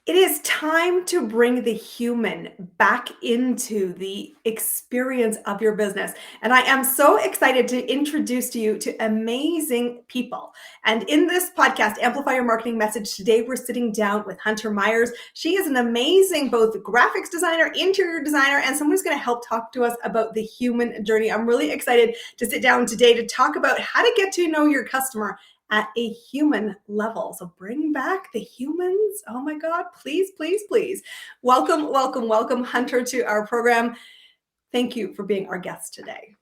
It is time to bring the human back into the experience of your business. And I am so excited to introduce to you to amazing people. And in this podcast, Amplify Your Marketing Message, today we're sitting down with Hunter Myers. She is an amazing both graphics designer, interior designer, and someone who's going to help talk to us about the human journey. I'm really excited to sit down today to talk about how to get to know your customer at a human level. So bring back the humans. Oh my God, please, please, please. Welcome, welcome, welcome, Hunter, to our program. Thank you for being our guest today.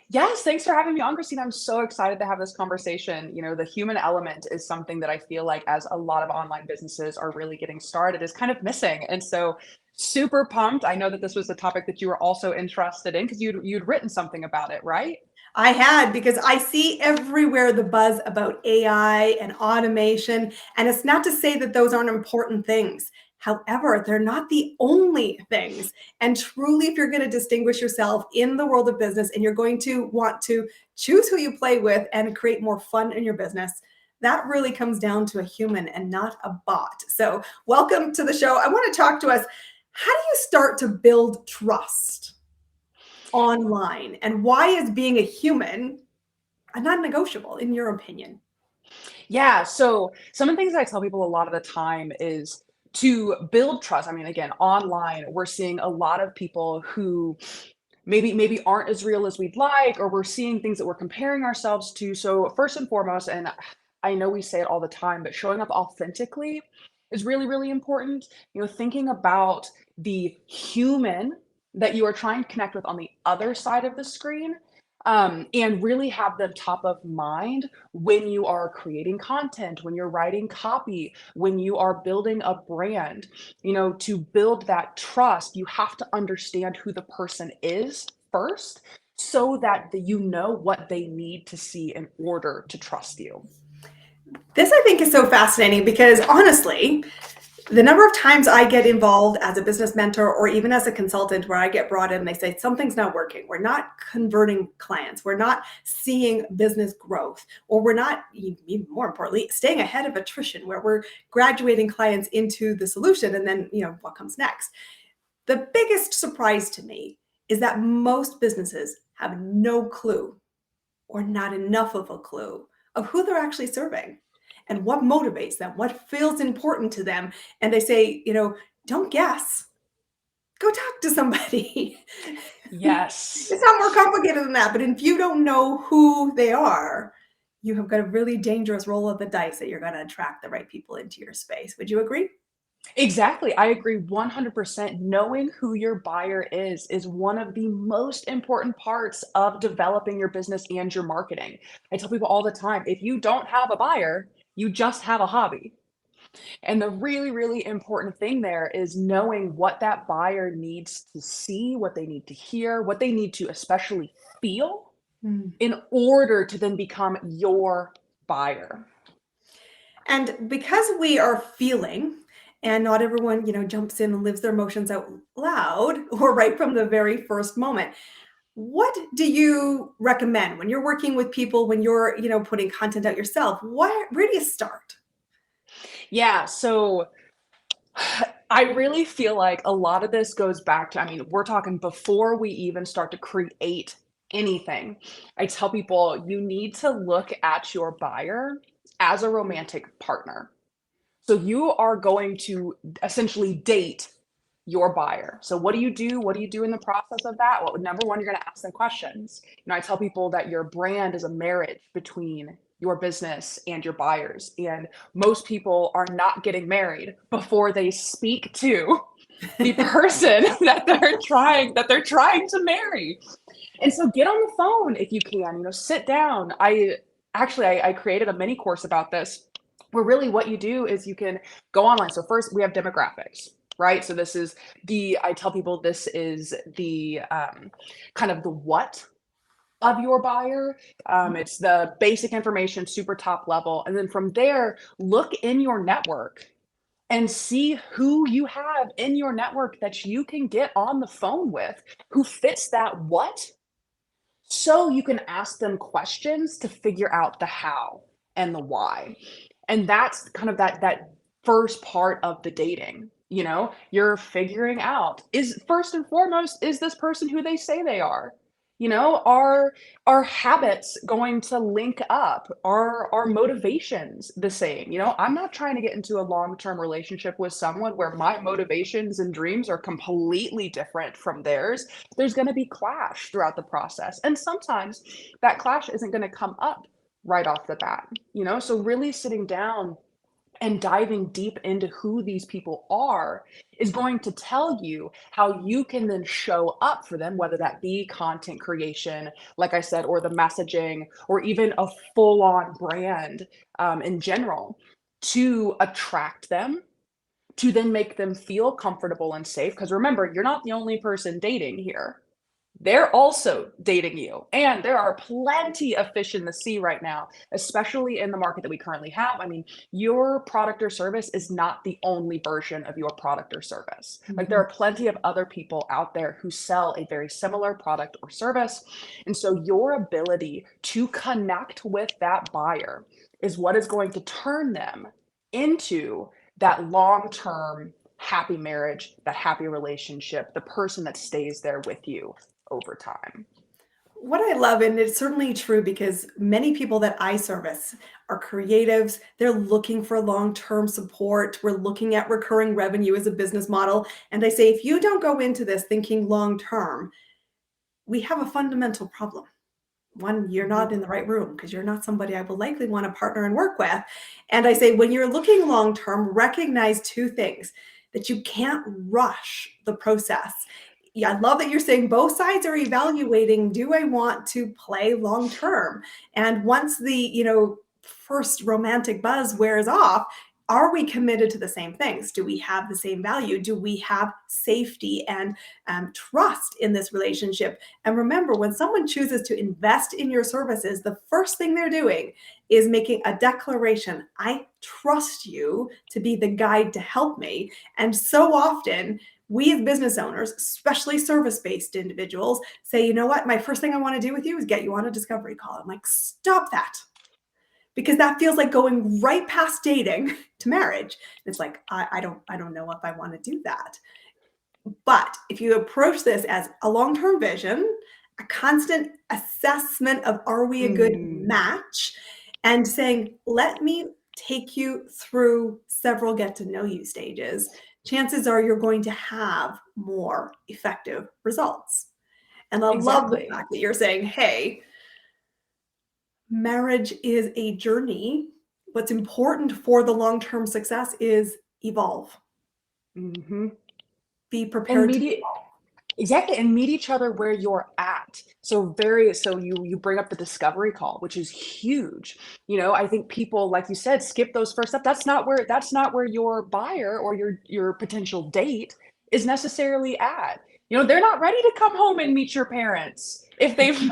Yes, thanks for having me on, Christine. I'm so excited to have this conversation. The human element is something that I feel like as a lot of online businesses are really getting started is kind of missing. And so super pumped. I know that this was a topic that you were also interested in because you'd written something about it, right? I had, because I see everywhere the buzz about AI and automation. And it's not to say that those aren't important things. However, they're not the only things. And truly, if you're going to distinguish yourself in the world of business and you're going to want to choose who you play with and create more fun in your business, that really comes down to a human and not a bot. So, welcome to the show. I want to talk to us. How do you start to build trust online, and why is being a human a non-negotiable in your opinion? Yeah. So some of the things I tell people a lot of the time is to build trust. I mean, again, online, we're seeing a lot of people who maybe aren't as real as we'd like, or we're seeing things that we're comparing ourselves to. So first and foremost, and I know we say it all the time, but showing up authentically is really, really important. Thinking about the human that you are trying to connect with on the other side of the screen, and really have them top of mind when you are creating content, when you're writing copy, when you are building a brand. To build that trust, you have to understand who the person is first so that you know what they need to see in order to trust you. This, I think, is so fascinating because honestly, the number of times I get involved as a business mentor or even as a consultant where I get brought in, they say something's not working. We're not converting clients. We're not seeing business growth, or we're not, even more importantly, staying ahead of attrition, where we're graduating clients into the solution. And then, what comes next? The biggest surprise to me is that most businesses have no clue, or not enough of a clue, of who they're actually serving and what motivates them, what feels important to them. And they say, don't guess, go talk to somebody. Yes. It's not more complicated than that. But if you don't know who they are, you have got a really dangerous roll of the dice that you're going to attract the right people into your space. Would you agree? Exactly. I agree 100%. Knowing who your buyer is one of the most important parts of developing your business and your marketing. I tell people all the time, if you don't have a buyer, you just have a hobby. And the really, really important thing there is knowing what that buyer needs to see, what they need to hear, what they need to especially feel Hmm. in order to then become your buyer. And because we are feeling, and not everyone, jumps in and lives their emotions out loud or right from the very first moment. What do you recommend when you're working with people, when you're, putting content out yourself? Where do you start? Yeah, so I really feel like a lot of this goes back to, I mean, we're talking before we even start to create anything. I tell people you need to look at your buyer as a romantic partner. So you are going to essentially date your buyer. So what do you do? What do you do in the process of that? Well, number one, you're going to ask them questions. I tell people that your brand is a marriage between your business and your buyers. And most people are not getting married before they speak to the person that they're trying to marry. And so get on the phone if you can, sit down. I created a mini course about this where really what you do is you can go online. So first we have demographics, right? So I tell people this is the kind of the what of your buyer. It's the basic information, super top level. And then from there, look in your network and see who you have in your network that you can get on the phone with who fits that what, so you can ask them questions to figure out the how and the why. And that's kind of that first part of the dating. You're figuring out, is first and foremost, is this person who they say they are? Are habits going to link up? Are motivations the same? I'm not trying to get into a long-term relationship with someone where my motivations and dreams are completely different from theirs. There's going to be clash throughout the process. And sometimes that clash isn't going to come up right off the bat. So really sitting down and diving deep into who these people are is going to tell you how you can then show up for them, whether that be content creation, like I said, or the messaging, or even a full on brand in general, to attract them, to then make them feel comfortable and safe. Because remember, you're not the only person dating here. They're also dating you. And there are plenty of fish in the sea right now, especially in the market that we currently have. I mean, your product or service is not the only version of your product or service. Like, there Mhm. are plenty of other people out there who sell a very similar product or service. And so your ability to connect with that buyer is what is going to turn them into that long-term happy marriage, that happy relationship, the person that stays there with you over time. What I love, and it's certainly true because many people that I service are creatives. They're looking for long-term support. We're looking at recurring revenue as a business model. And I say, if you don't go into this thinking long-term, we have a fundamental problem. One, you're Mhm. not in the right room because you're not somebody I will likely want to partner and work with. And I say, when you're looking long-term, recognize two things: that you can't rush the process. Yeah, I love that you're saying both sides are evaluating, do I want to play long term? And once the, first romantic buzz wears off, are we committed to the same things? Do we have the same value? Do we have safety and trust in this relationship? And remember, when someone chooses to invest in your services, the first thing they're doing is making a declaration: I trust you to be the guide to help me. And so often, we as business owners, especially service based individuals, say, you know what? My first thing I want to do with you is get you on a discovery call. I'm like, stop that. Because that feels like going right past dating to marriage. It's like, I don't know if I want to do that. But if you approach this as a long-term vision, a constant assessment of, are we a good Mm, match, and saying, let me take you through several get to know you stages, chances are you're going to have more effective results. And I love the exactly. fact that you're saying, hey, marriage is a journey. What's important for the long-term success is evolve. Mhm. Be And prepared to media Exactly, and meet each other where you're at. So you bring up the discovery call, which is huge. I think people, like you said, skip those first steps. That's not where your buyer or your potential date is necessarily at. They're not ready to come home and meet your parents if they've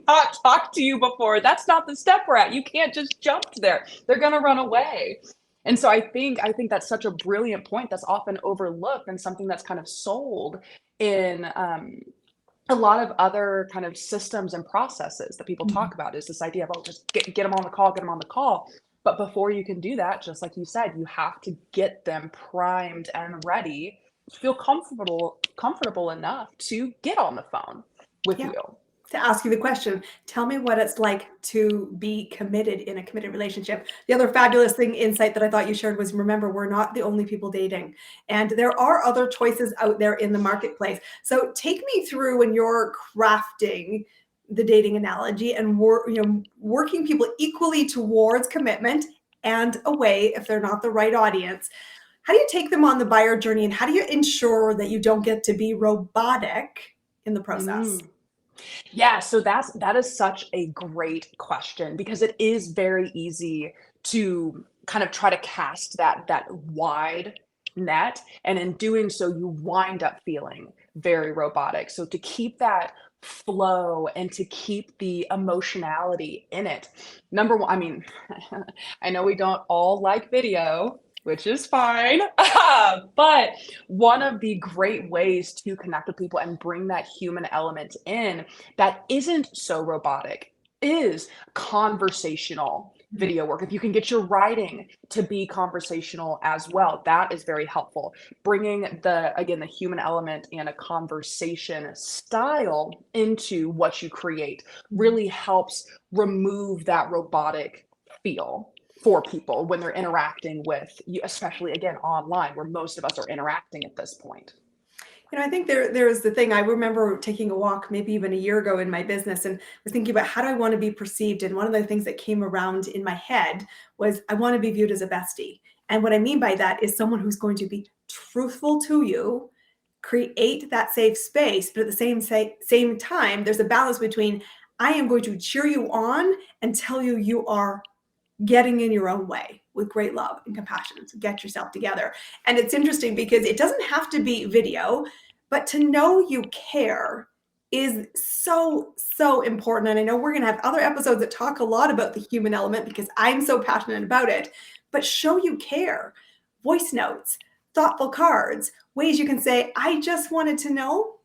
not talked to you before. That's not the step we're at. You can't just jump there. They're gonna run away. And so I think that's such a brilliant point that's often overlooked and something that's kind of sold in a lot of other kind of systems and processes that people Mhm. talk about, is this idea of, oh, just get them on the call, get them on the call. But before you can do that, just like you said, you have to get them primed and ready to feel comfortable enough to get on the phone with Yeah. you. To ask you the question, tell me what it's like to be committed in a committed relationship. The other fabulous insight that I thought you shared was, remember, we're not the only people dating, and there are other choices out there in the marketplace. So take me through when you're crafting the dating analogy and working people equally towards commitment and away if they're not the right audience. How do you take them on the buyer journey, and how do you ensure that you don't get to be robotic in the process? Mm. Yeah, so that is such a great question, because it is very easy to kind of try to cast that wide net, and in doing so, you wind up feeling very robotic. So to keep that flow and to keep the emotionality in it, number one, I mean, I know we don't all like video, which is fine, but one of the great ways to connect with people and bring that human element in that isn't so robotic is conversational video work, if you can get your writing to be conversational as well, that is very helpful. Bringing again, the human element and a conversation style into what you create really helps remove that robotic feel for people when they're interacting with you, especially again online, where most of us are interacting at this point. I think there's the thing. I remember taking a walk maybe even a year ago in my business and was thinking about how do I want to be perceived. And one of the things that came around in my head was I want to be viewed as a bestie. And what I mean by that is someone who's going to be truthful to you, create that safe space, but at the same time, there's a balance between I am going to cheer you on and tell you you are getting in your own way with great love and compassion. So get yourself together. And it's interesting because it doesn't have to be video, but to know you care is so, so important. And I know we're going to have other episodes that talk a lot about the human element because I'm so passionate about it, but show you care, voice notes, thoughtful cards, ways you can say, I just wanted to know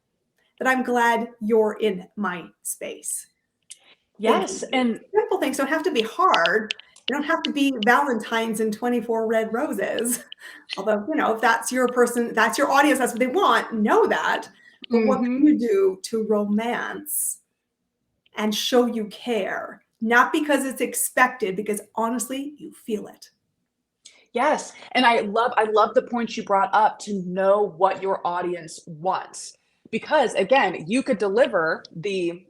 that I'm glad you're in my space. Yes. And simple things don't have to be hard. They don't have to be Valentine's and 24 red roses. Although, if that's your person, that's your audience, that's what they want, know that. But what can you do to romance and show you care? Not because it's expected, because honestly, you feel it. yes. And I love the point you brought up to know what your audience wants. Because again, you could deliver the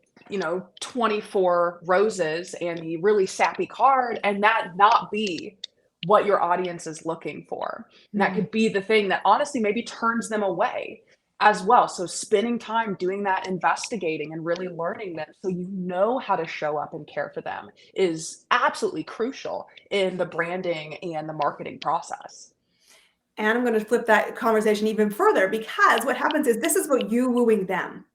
24 roses and the really sappy card and that not be what your audience is looking for. And that could be the thing that honestly maybe turns them away as well. So spending time doing that, investigating and really learning them so you know how to show up and care for them is absolutely crucial in the branding and the marketing process. And I'm going to flip that conversation even further because what happens is this is about you wooing them.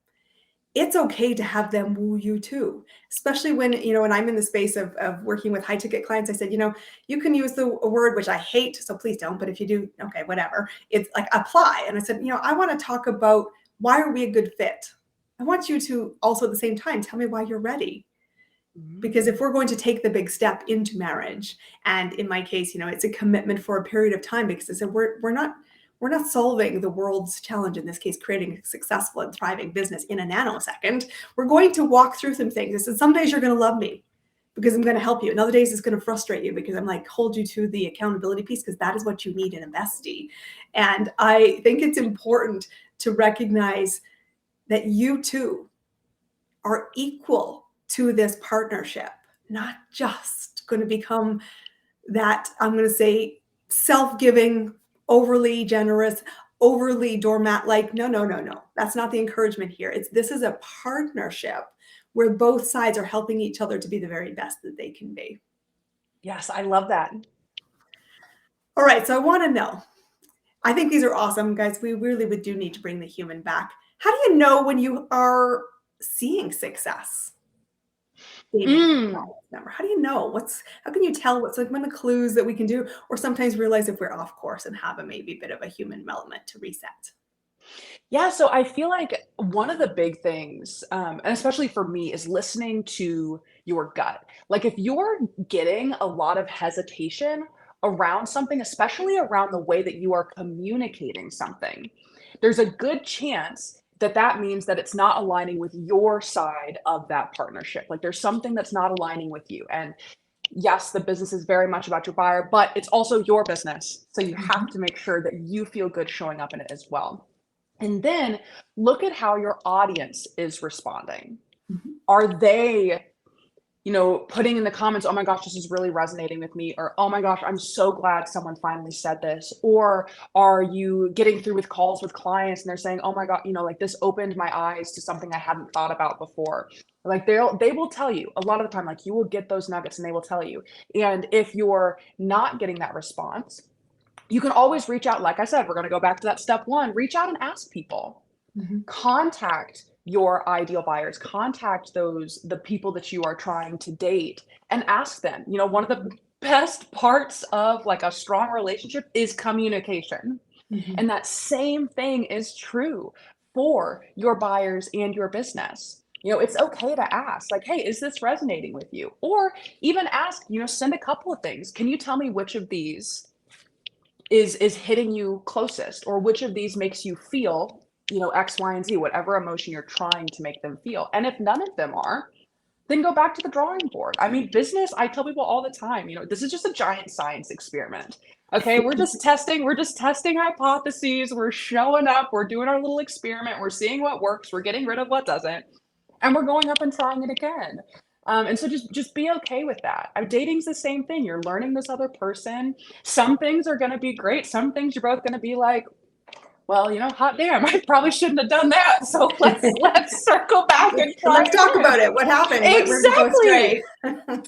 It's okay to have them woo you too, especially when, when I'm in the space of working with high ticket clients. I said, you can use a word, which I hate, so please don't, but if you do, okay, whatever. It's like apply. And I said, I want to talk about why are we a good fit? I want you to also at the same time, tell me why you're ready. Because if we're going to take the big step into marriage, and in my case, it's a commitment for a period of time because I said, we're not solving the world's challenge, in this case, creating a successful and thriving business in a nanosecond. We're going to walk through some things. I said, some days you're going to love me because I'm going to help you. And other days it's going to frustrate you because I'm like, hold you to the accountability piece because that is what you need in a bestie. And I think it's important to recognize that you too are equal to this partnership, not just going to become that, I'm going to say, self-giving, overly generous, overly doormat-like. No. That's not the encouragement here. This is a partnership where both sides are helping each other to be the very best that they can be. Yes, I love that. All right, so I want to know. I think these are awesome, guys. We really do need to bring the human back. How do you know when you are seeing success? How do you know how can you tell what's like one of the clues that we can do, or sometimes realize if we're off course and have a maybe bit of a human element to reset? Yeah, so I feel like one of the big things, and especially for me, is listening to your gut. Like if you're getting a lot of hesitation around something, especially around the way that you are communicating something, there's a good chance that that means that it's not aligning with your side of that partnership. Like there's something that's not aligning with you. And yes, the business is very much about your buyer, but it's also your business. So you have to make sure that you feel good showing up in it as well. And then look at how your audience is responding. Are they, putting in the comments, oh my gosh, this is really resonating with me, or oh my gosh, I'm so glad someone finally said this, or are you getting through with calls with clients and they're saying, oh my God, like this opened my eyes to something I hadn't thought about before. Like they will tell you a lot of the time, like you will get those nuggets and they will tell you. And if you're not getting that response, you can always reach out. Like I said, we're going to go back to that step one, reach out and ask people, contact your ideal buyers, contact the people that you are trying to date and ask them. One of the best parts of like a strong relationship is communication. And that same thing is true for your buyers and your business. It's okay to ask, like, hey, is this resonating with you? Or even ask, send a couple of things. Can you tell me which of these is hitting you closest, or which of these makes you feel, X, Y, and Z, whatever emotion you're trying to make them feel. And if none of them are, then go back to the drawing board. I mean, business, I tell people all the time, this is just a giant science experiment. Okay, we're just testing hypotheses, we're showing up, we're doing our little experiment, we're seeing what works, we're getting rid of what doesn't, and we're going up and trying it again. And so just be okay with that. Dating's the same thing. You're learning this other person. Some things are going to be great. Some things you're both going to be like, well, hot damn, I probably shouldn't have done that. So let's circle back and try Let's talk again. about it. What happened? Exactly.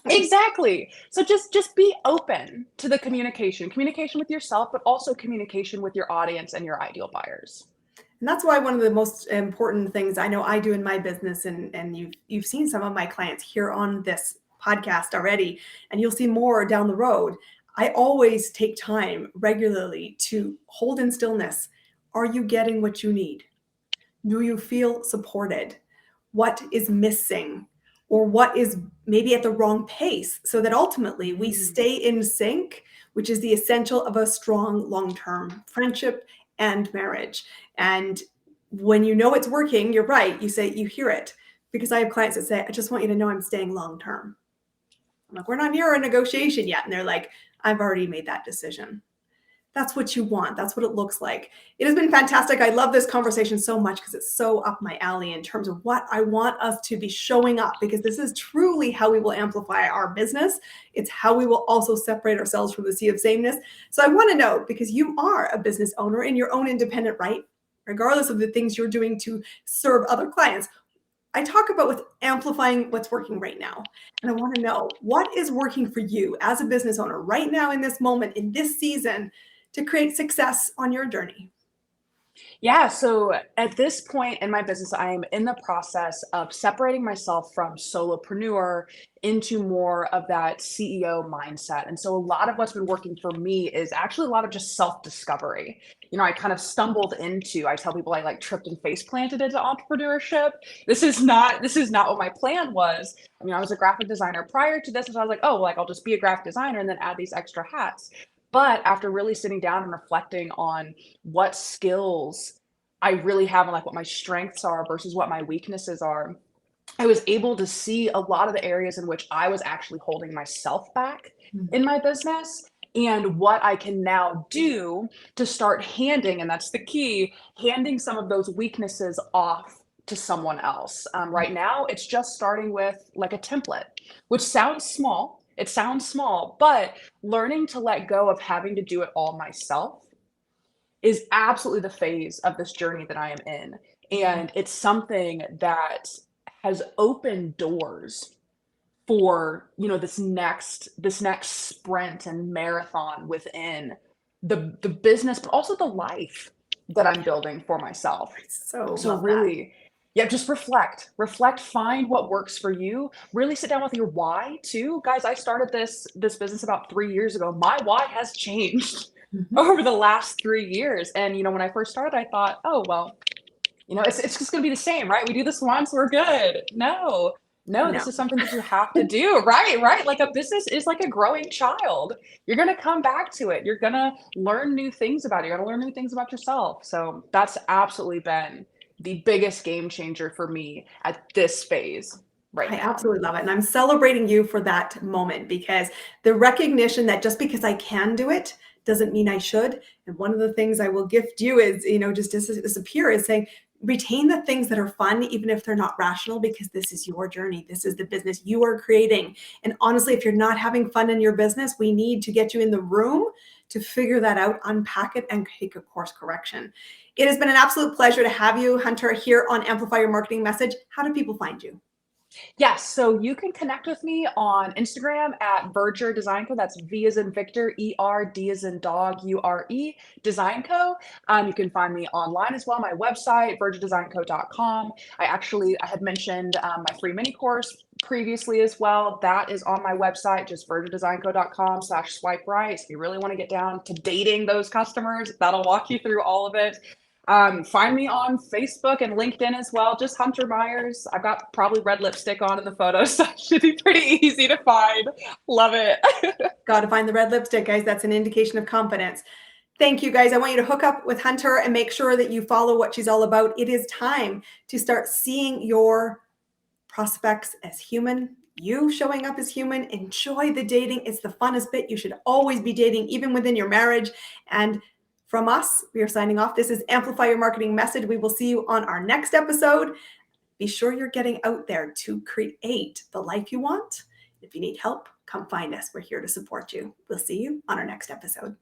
Exactly. So just be open to the communication with yourself, but also communication with your audience and your ideal buyers. And that's why one of the most important things I know I do in my business, and you've seen some of my clients here on this podcast already, and you'll see more down the road. I always take time regularly to hold in stillness. Are you getting what you need? Do you feel supported? What is missing? Or what is maybe at the wrong pace, so that ultimately we stay in sync, which is the essential of a strong long-term friendship and marriage. And when you know it's working, you're right. You hear it, because I have clients that say, I just want you to know I'm staying long-term. I'm like, we're not near a negotiation yet. And they're like, I've already made that decision. That's what you want. That's what it looks like. It has been fantastic. I love this conversation so much because it's so up my alley in terms of what I want us to be showing up, because this is truly how we will amplify our business. It's how we will also separate ourselves from the sea of sameness. So I want to know, because you are a business owner in your own independent right, regardless of the things you're doing to serve other clients. I talk about with amplifying what's working right now. And I want to know, what is working for you as a business owner right now in this moment, in this season, to create success on your journey? Yeah, so at this point in my business, I am in the process of separating myself from solopreneur into more of that CEO mindset. And so a lot of what's been working for me is actually a lot of just self-discovery. I kind of stumbled into, I tell people I like tripped and face planted into entrepreneurship. This is not what my plan was. I was a graphic designer prior to this, and so I was like, oh, like I'll just be a graphic designer and then add these extra hats. But after really sitting down and reflecting on what skills I really have and like what my strengths are versus what my weaknesses are, I was able to see a lot of the areas in which I was actually holding myself back in my business, and what I can now do to start handing, and that's the key, handing some of those weaknesses off to someone else. Right now, it's just starting with like a template, which sounds small. It sounds small, but learning to let go of having to do it all myself is absolutely the phase of this journey that I am in. And it's something that has opened doors for, this next sprint and marathon within the business, but also the life that I'm building for myself. So So love that. really, yeah, just reflect, find what works for you. Really sit down with your why too. Guys, I started this business about 3 years ago. My why has changed Mhm. over the last 3 years. And when I first started, I thought, oh well, it's just gonna be the same, right? We do this once, we're good. No, no, No. this is something that you have to do, right? Right. Like a business is like a growing child. You're gonna come back to it. You're gonna learn new things about it. You're gonna learn new things about yourself. So that's absolutely been the biggest game changer for me at this phase right I now. absolutely love it. And I'm celebrating you for that moment, because the recognition that just because I can do it doesn't mean I should. And one of the things I will gift you is, just disappear, is saying, retain the things that are fun, even if they're not rational, because this is your journey. This is the business you are creating. And honestly, if you're not having fun in your business, we need to get you in the room to figure that out, unpack it, and take a course correction. It has been an absolute pleasure to have you, Hunter, here on Amplify Your Marketing Message. How do people find you? Yes, so you can connect with me on Instagram at Verger Design Co. That's V as in Victor, D as in dog, Design Co. You can find me online as well. My website, vergerdesignco.com. I had mentioned my free mini course previously as well. That is on my website, just vergerdesignco.com/swipe right. So if you really want to get down to dating those customers, that'll walk you through all of it. Find me on Facebook and LinkedIn as well. Just Hunter Myers. I've got probably red lipstick on in the photo, so it should be pretty easy to find. Love it. Got to find the red lipstick, guys. That's an indication of confidence. Thank you, guys. I want you to hook up with Hunter and make sure that you follow what she's all about. It is time to start seeing your prospects as human, you showing up as human. Enjoy the dating. It's the funnest bit. You should always be dating, even within your marriage. And from us, we are signing off. This is Amplify Your Marketing Message. We will see you on our next episode. Be sure you're getting out there to create the life you want. If you need help, come find us. We're here to support you. We'll see you on our next episode.